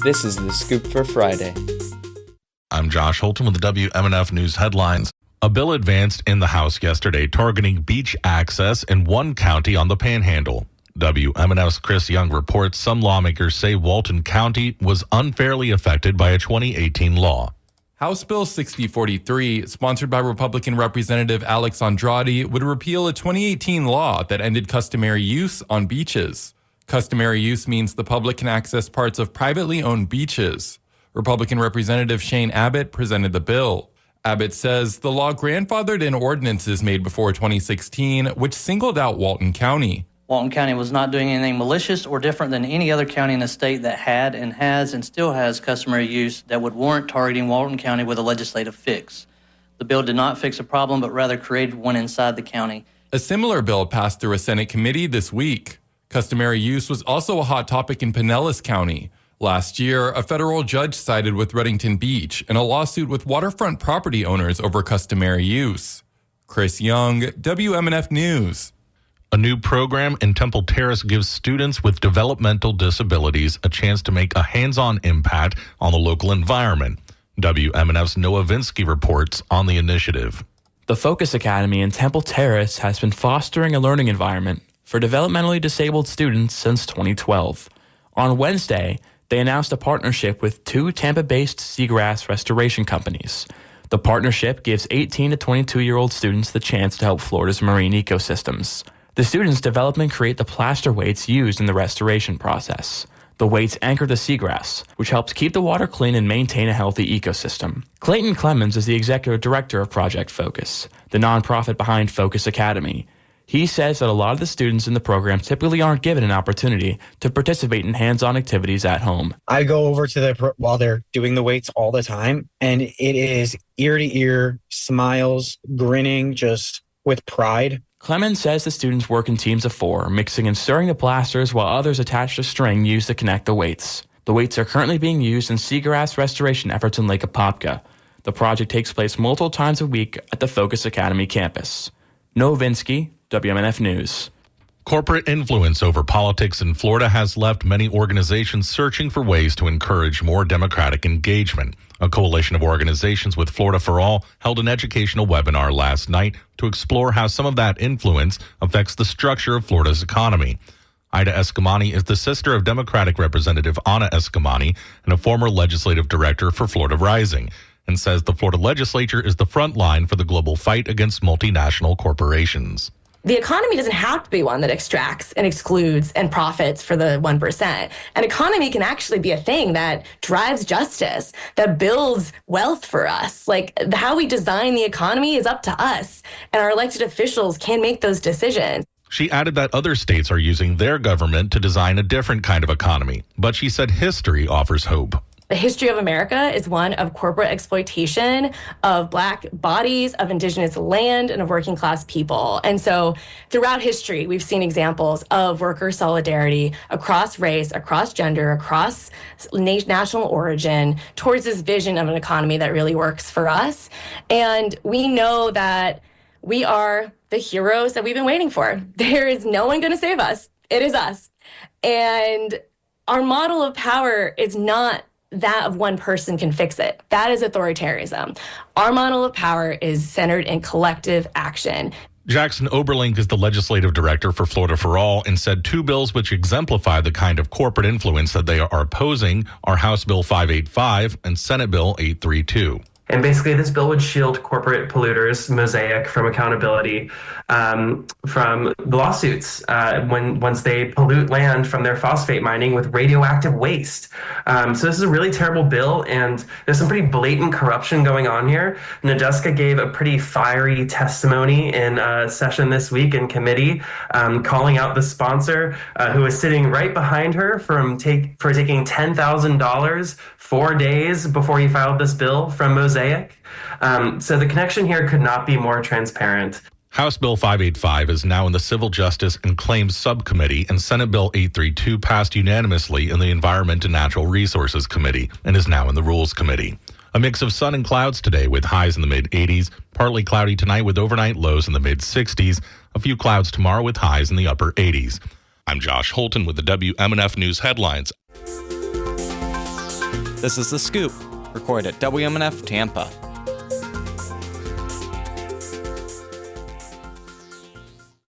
This is The Scoop for Friday. I'm Josh Holton with the WMNF News headlines. A bill advanced in the House yesterday targeting beach access in one county on the Panhandle. WMNF's Chris Young reports some lawmakers say Walton County was unfairly affected by a 2018 law. House Bill 6043, sponsored by Republican Representative Alex Andrade, would repeal a 2018 law that ended customary use on beaches. Customary use means the public can access parts of privately owned beaches. Republican Representative Shane Abbott presented the bill. Abbott says the law grandfathered in ordinances made before 2016, which singled out Walton County. Walton County was not doing anything malicious or different than any other county in the state that had and has and still has customary use that would warrant targeting Walton County with a legislative fix. The bill did not fix a problem, but rather created one inside the county. A similar bill passed through a Senate committee this week. Customary use was also a hot topic in Pinellas County. Last year, a federal judge sided with Reddington Beach in a lawsuit with waterfront property owners over customary use. Chris Young, WMNF News. A new program in Temple Terrace gives students with developmental disabilities a chance to make a hands-on impact on the local environment. WMNF's Noah Vinsky reports on the initiative. The Focus Academy in Temple Terrace has been fostering a learning environment for developmentally disabled students since 2012. On Wednesday, they announced a partnership with two Tampa-based seagrass restoration companies. The partnership gives 18 to 22-year-old students the chance to help Florida's marine ecosystems. The students develop and create the plaster weights used in the restoration process. The weights anchor the seagrass, which helps keep the water clean and maintain a healthy ecosystem. Clayton Clemens is the executive director of Project Focus, the nonprofit behind Focus Academy. He says that a lot of the students in the program typically aren't given an opportunity to participate in hands-on activities at home. I go over to while they're doing the weights all the time, and it is ear to ear, smiles, grinning, just with pride. Clemens says the students work in teams of 4, mixing and stirring the plasters while others attach a string used to connect the weights. The weights are currently being used in seagrass restoration efforts in Lake Apopka. The project takes place multiple times a week at the Focus Academy campus. Noah Vinsky, WMNF News. Corporate influence over politics in Florida has left many organizations searching for ways to encourage more democratic engagement. A coalition of organizations with Florida for All held an educational webinar last night to explore how some of that influence affects the structure of Florida's economy. Ida Escamani is the sister of Democratic Representative Anna Escamani and a former legislative director for Florida Rising, and says the Florida legislature is the front line for the global fight against multinational corporations. The economy doesn't have to be one that extracts and excludes and profits for the 1%. An economy can actually be a thing that drives justice, that builds wealth for us. Like, how we design the economy is up to us, and our elected officials can make those decisions. She added that other states are using their government to design a different kind of economy, but she said history offers hope. The history of America is one of corporate exploitation of Black bodies, of indigenous land, and of working class people. And so throughout history, we've seen examples of worker solidarity across race, across gender, across national origin towards this vision of an economy that really works for us. And we know that we are the heroes that we've been waiting for. There is no one going to save us. It is us. And our model of power is not that of one person can fix it. That is authoritarianism. Our model of power is centered in collective action. Jackson Oberlink is the legislative director for Florida for All and said two bills which exemplify the kind of corporate influence that they are opposing are House Bill 585 and Senate Bill 832. And basically, this bill would shield corporate polluters, Mosaic, from accountability from lawsuits once they pollute land from their phosphate mining with radioactive waste. So this is a really terrible bill, and there's some pretty blatant corruption going on here. Nadeska gave a pretty fiery testimony in a session this week in committee, calling out the sponsor who was sitting right behind her for taking $10,000 4 days before he filed this bill from Mosaic. So the connection here could not be more transparent. House Bill 585 is now in the Civil Justice and Claims Subcommittee, and Senate Bill 832 passed unanimously in the Environment and Natural Resources Committee and is now in the Rules Committee. A mix of sun and clouds today with highs in the mid-80s, partly cloudy tonight with overnight lows in the mid-60s, a few clouds tomorrow with highs in the upper 80s. I'm Josh Holton with the WMNF News headlines. This is The Scoop, recorded at WMNF Tampa.